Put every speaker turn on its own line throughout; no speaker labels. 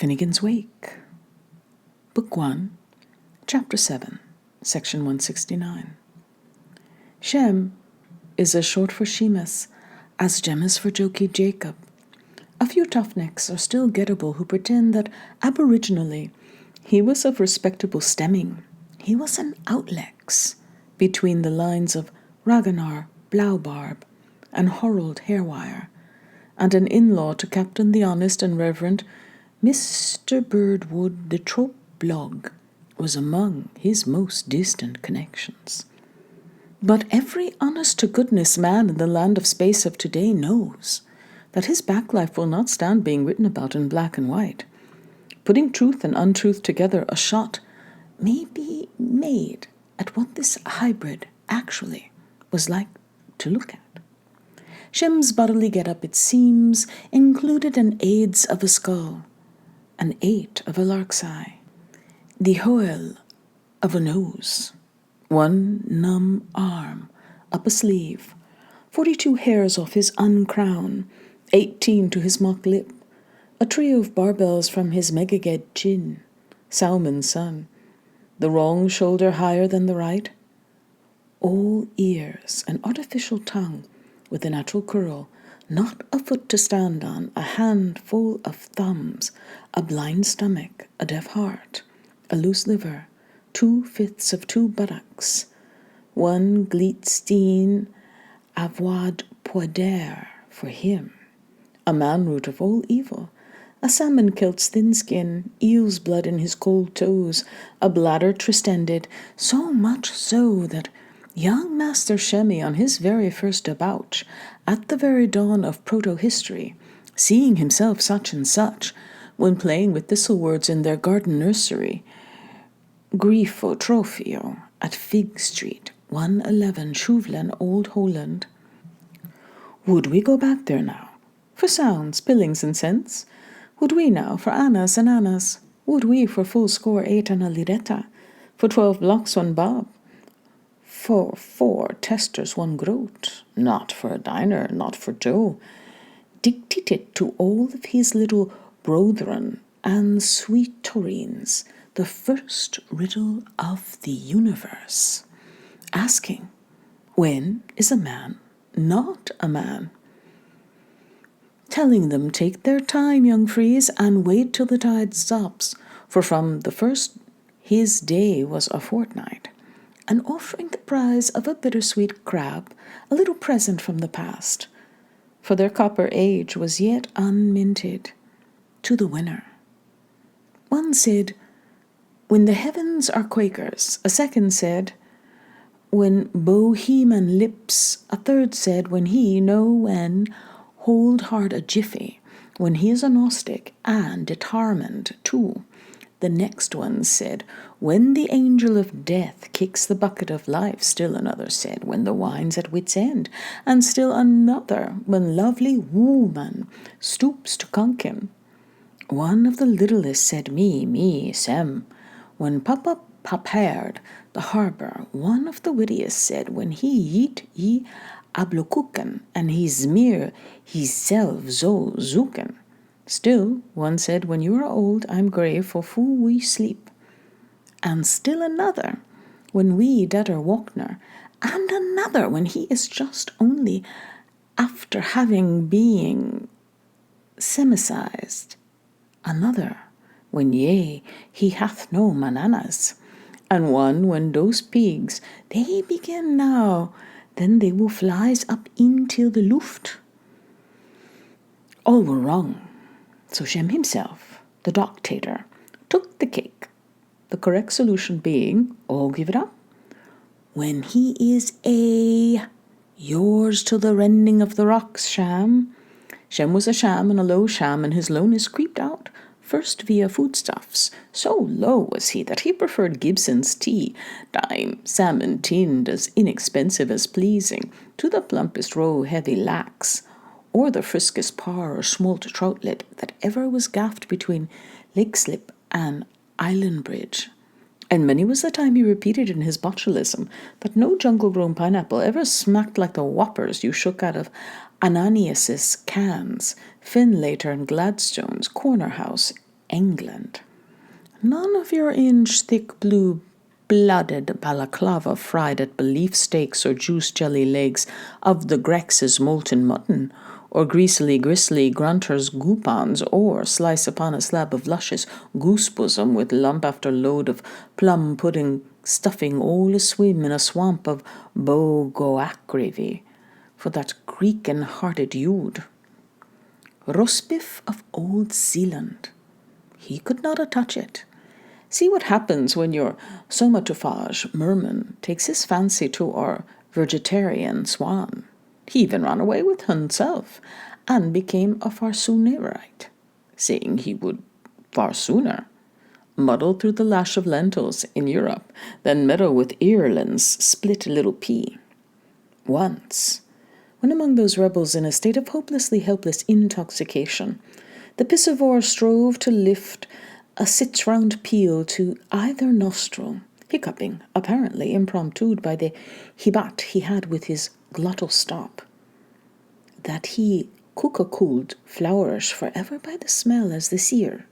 Finnegans Wake, Book 1, Chapter 7, Section 169. Shem is as short for Shemus as Jem is for Jokey Jacob. A few toughnecks are still gettable who pretend that aboriginally he was of respectable stemming. He was an outlex between the lines of Ragnar Blaubarb and Harold Hairwire, and an in-law to Captain the Honest and Reverend Mr. Birdwood the Trope Blog was among his most distant connections. But every honest-to-goodness man in the land of space of today knows that his back life will not stand being written about in black and white. Putting truth and untruth together, a shot may be made at what this hybrid actually was like to look at. Shem's bodily get-up, it seems, included an aids of a skull, an 8 of a lark's eye, the hoel of a nose, one numb arm up a sleeve, 42 hairs off his uncrown, 18 to his mock lip, a trio of barbells from his megaged chin, Salmon's son, the wrong shoulder higher than the right, all ears, an artificial tongue with a natural curl, not a foot to stand on, a handful of thumbs, a blind stomach, a deaf heart, a loose liver, 2/5 of 2 buttocks, one Gleatstein avoid poider for him, a man-root of all evil, a salmon-kilt's thin skin, eel's blood in his cold toes, a bladder tristended, so much so that young Master Shemmy on his very first debauch, at the very dawn of proto-history, seeing himself such and such, when playing with thistle-words in their garden nursery, Grifo Trophio, at Fig Street, 111 Shuvlen, Old Holland. Would we go back there now, for sounds, pillings, and cents? Would we now for annas and annas? Would we for full score 8 and a liretta, for 12 blocks 1 bob? For 4 testers 1 groat, not for a diner, not for Joe, dictated to all of his little brethren and sweet torines the first riddle of the universe, asking, when is a man not a man? Telling them take their time, young frees, and wait till the tide stops, for from the first his day was a fortnight, and offering the prize of a bittersweet crab, a little present from the past, for their copper age was yet unminted, to the winner. One said, when the heavens are Quakers. A second said, when Bohemian lips. A third said, when he know when, hold hard a jiffy, when he is a Gnostic, and determined too. The next one said, when the angel of death kicks the bucket of life. Still another said, when the wine's at wit's end. And still another, when lovely woman stoops to conk him. One of the littlest said, me, Shem, when Papa prepared the harbour. One of the wittiest said, when he yeet ye ablokuken, and he smear hisself zo zuken. Still, one said, when you are old, I'm grey, for fool we sleep. And still another, when we deader walkner, and another, when he is just only after having being semicized. Another, when yea, he hath no mananas. And one, when those pigs, they begin now, then they will flies up into the luft. All were wrong. So Shem himself, the dictator, took the cake, the correct solution being, all give it up, when he is yours till the rending of the rocks, Sham. Shem was a sham and a low sham, and his lowness creeped out, first via foodstuffs. So low was he that he preferred Gibson's tea, dime, salmon tinned as inexpensive as pleasing, to the plumpest roe heavy lax, or the friskest par or smolt troutlet that ever was gaffed between Lake Slip and Island Bridge. And many was the time he repeated in his botulism that no jungle-grown pineapple ever smacked like the whoppers you shook out of Ananias's cans, Finlater and Gladstone's corner house England. None of your inch-thick blue-blooded balaclava fried at beef steaks or juice jelly legs of the Grex's molten mutton, or greasily gristly grunter's goupons, or slice upon a slab of luscious goose bosom with lump after load of plum pudding stuffing all a swim in a swamp of bogoak gravy for that Greek-and-hearted you'd. Rosbif of Old Zealand. He could not touch it. See what happens when your somatophage merman takes his fancy to our vegetarian swan. He even ran away with himself and became a farsoonerite, saying he would far sooner muddle through the lash of lentils in Europe than meddle with Ireland's split little pea. Once, when among those rebels in a state of hopelessly helpless intoxication, the piscivore strove to lift a six-round peel to either nostril, hiccuping, apparently impromptued by the hibat he had with his glottal stop, that he cuckooled flourish forever by the smell as the seer,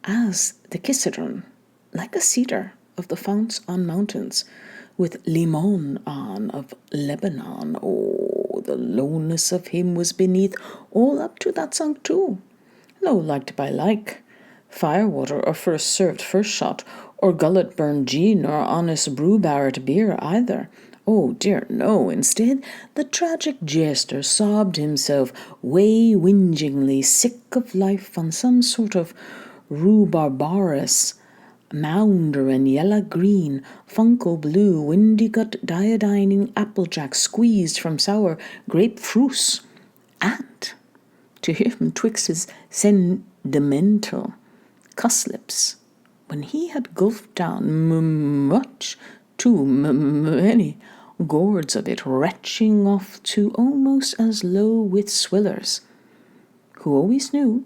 as the kissedron, like a cedar of the founts on mountains, with limon on of Lebanon. Oh, the lowness of him was beneath all up to that sunk too. No liked by like, firewater or first served first shot, or gullet burned gin or honest brew barret beer either. Oh dear no, instead the tragic jester sobbed himself way-whingingly sick of life on some sort of rhubarbarous mounder and yellow green, funko blue, windy-gut diodining applejack squeezed from sour grapefruits, and to hear him twixt his sentimental cusslips, when he had gulped down much too many gourds of it, retching off to almost as low with swillers, who always knew,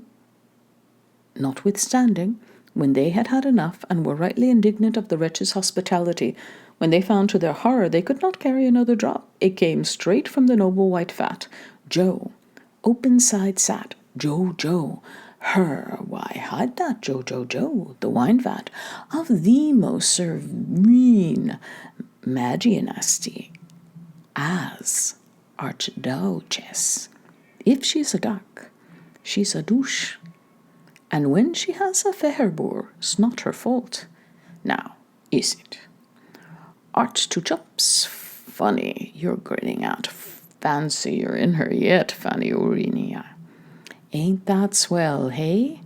notwithstanding, when they had had enough and were rightly indignant of the wretch's hospitality, when they found to their horror they could not carry another drop, it came straight from the noble white fat. Joe, open-side sat, Joe, why hide that, Joe, the wine vat of the most serene majesty, as archduchess. If she's a duck, she's a douche, and when she has a feherbour's not her fault. Now, is it? Arch to chops, funny, you're grinning out. Fancy you're in her yet, Fanny Aurinia. Ain't that swell, hey?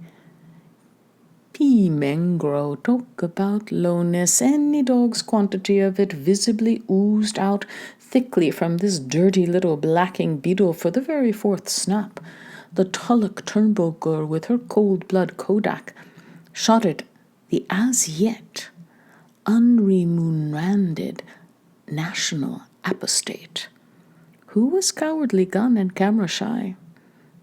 Men grow, talk about lowness. Any dog's quantity of it visibly oozed out thickly from this dirty little blacking beetle for the very fourth snap. The Tulloch Turnbuckle with her cold blood Kodak shot at the as yet unremunerated national apostate, who was cowardly gun and camera shy,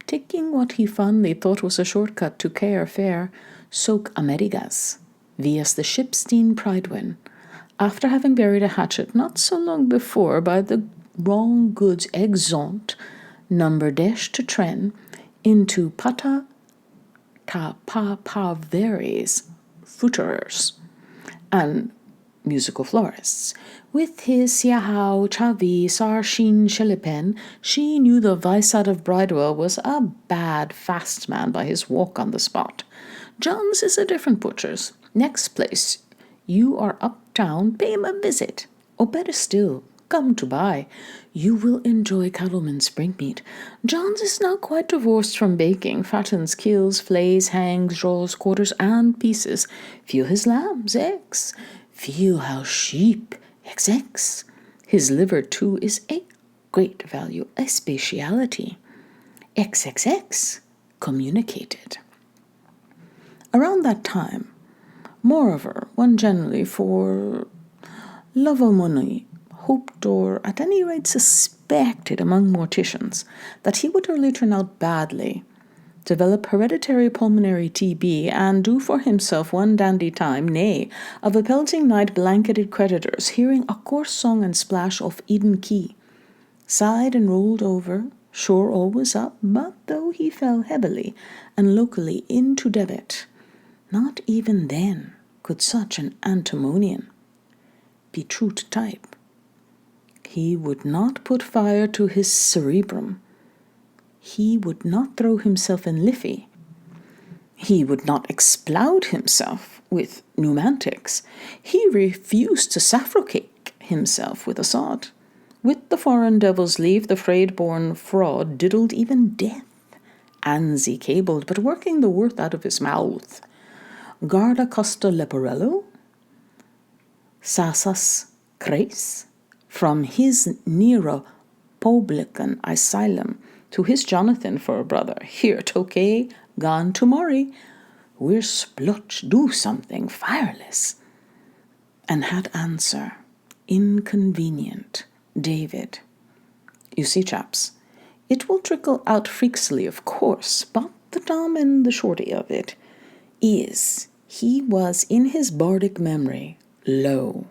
taking what he fondly thought was a shortcut to care fair soak Amerigas, vias the Shipstein Pridewind, after having buried a hatchet not so long before by the wrong goods exeunt, number dash to tren, into pata ta pa pa veres fruiterers and musical florists. With his Siahau Chavi Sarshin Shelipen, she knew the Vicead of Bridewell was a bad fast man by his walk on the spot. John's is a different butcher's. Next place you are uptown, pay him a visit. Or better still, come to buy. You will enjoy cattleman's spring meat. John's is now quite divorced from baking, fattens, kills, flays, hangs, draws, quarters, and pieces. Feel his lambs, eggs. Feel how sheep, XX. His liver, too, is a great value, a speciality. XXX, communicated. Around that time, moreover, one generally for love of money hoped, or at any rate suspected among morticians, that he would early turn out badly, develop hereditary pulmonary TB, and do for himself one dandy time, nay, of a pelting night blanketed creditors, hearing a coarse song and splash off Eden Quay, sighed and rolled over, sure all was up, but though he fell heavily and locally into debit, Not even then could such an antimonian be true to type. He would not put fire to his cerebrum. He would not throw himself in Liffey. He would not explode himself with pneumatics. He refused to suffocate himself with Assad. With the foreign devil's leave, the frayed-born fraud diddled even death. Anzi cabled, but working the worth out of his mouth. Garda costa leporello? Sasas cres? From his Nero-publican asylum to his Jonathan for a brother. Here, Tokay, gone to Mori. We're splutch, do something, fireless. And had answer, inconvenient, David. You see, chaps, it will trickle out freakishly, of course, but the dumb and the shorty of it is he was in his bardic memory low.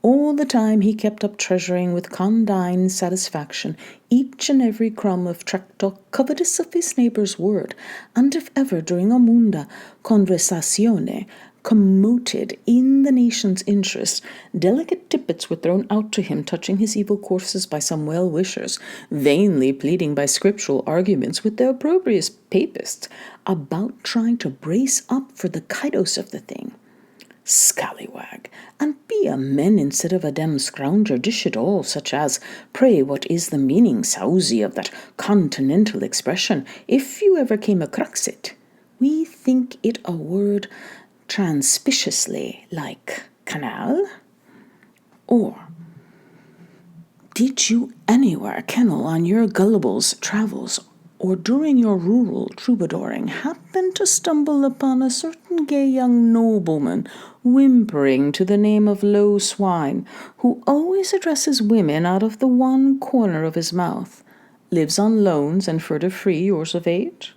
All the time he kept up treasuring with condign satisfaction each and every crumb of tracto, covetous of his neighbour's word, and if ever during a munda conversazione commoted in the nation's interest, delicate tippets were thrown out to him touching his evil courses by some well-wishers, vainly pleading by scriptural arguments with the opprobrious papists about trying to brace up for the kaidos of the thing. Scallywag, and be a man instead of a damn scrounger, dish it all, such as, pray, what is the meaning, Sauzy, of that continental expression, if you ever came across it? We think it a word transpiciously like canal? Or did you anywhere kennel on your gullible's travels, or during your rural troubadouring happen to stumble upon a certain gay young nobleman whimpering to the name of Low Swine, who always addresses women out of the one corner of his mouth, lives on loans and further free yours of age?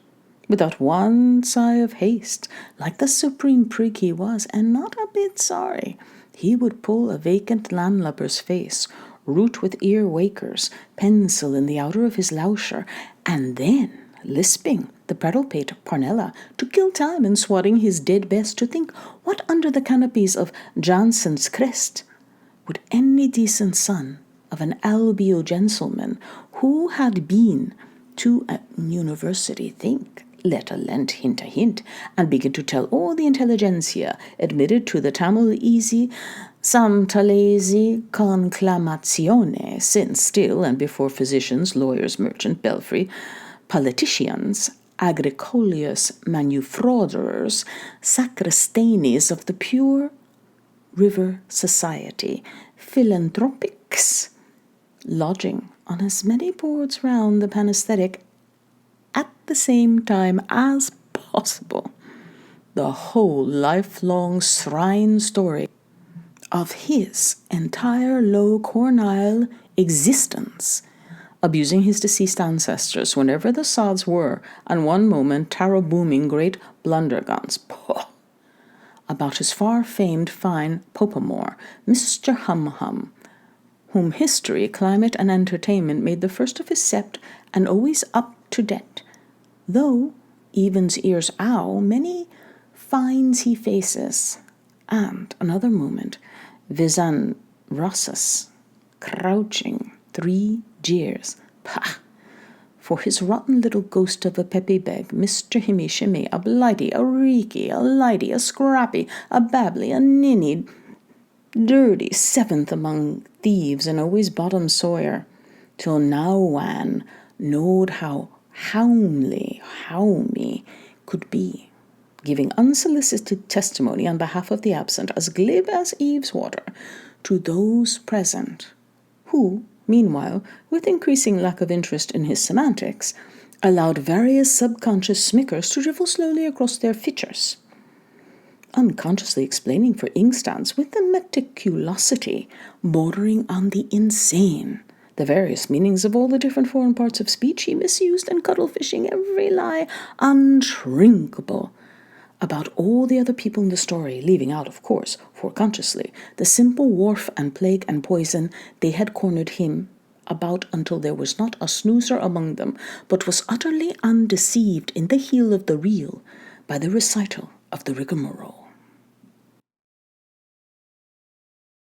Without one sigh of haste, like the supreme prig he was, and not a bit sorry, he would pull a vacant landlubber's face, root with ear-wakers, pencil in the outer of his lousher, and then, lisping the bridle-pate Parnella, to kill time in swatting his dead best, to think what under the canopies of Jamesons' crest would any decent son of an albio gentleman who had been to a university think, let alone hint a hint, and begin to tell all the intelligentsia admitted to the Tamil easy Samtalesi conclamazione, since still and before physicians, lawyers, merchant, belfry, politicians, agricolius manufacturers, sacristanes of the pure river society, philanthropics, lodging on as many boards round the panesthetic at the same time as possible, the whole lifelong shrine story of his entire low cornile existence, abusing his deceased ancestors whenever the sods were, and one moment tarot-booming great blunderguns, about his far-famed fine Popamore, Mr. Hum-Hum, whom history, climate, and entertainment made the first of his sept, and always up to date, though even's ears ow, many finds he faces, and another moment, Visan Rossas, crouching 3 jeers, pah, for his rotten little ghost of a peppy beg, Mr. Himmy Shimmy, a blighty, a reeky, a lighty, a scrappy, a babbly, a ninny, dirty, 7th among thieves, and always bottom sawyer, till now wan knowed how howmly howmy could be, giving unsolicited testimony on behalf of the absent, as glib as Eve's water, to those present, who, meanwhile, with increasing lack of interest in his semantics, allowed various subconscious smickers to drivel slowly across their features, unconsciously explaining for inkstands with a meticulosity bordering on the insane the various meanings of all the different foreign parts of speech he misused, and cuddle-fishing every lie unshrinkable about all the other people in the story, leaving out, of course, foreconsciously, the simple warf and plague and poison they had cornered him about until there was not a snoozer among them, but was utterly undeceived in the heel of the reel by the recital of the rigmarole.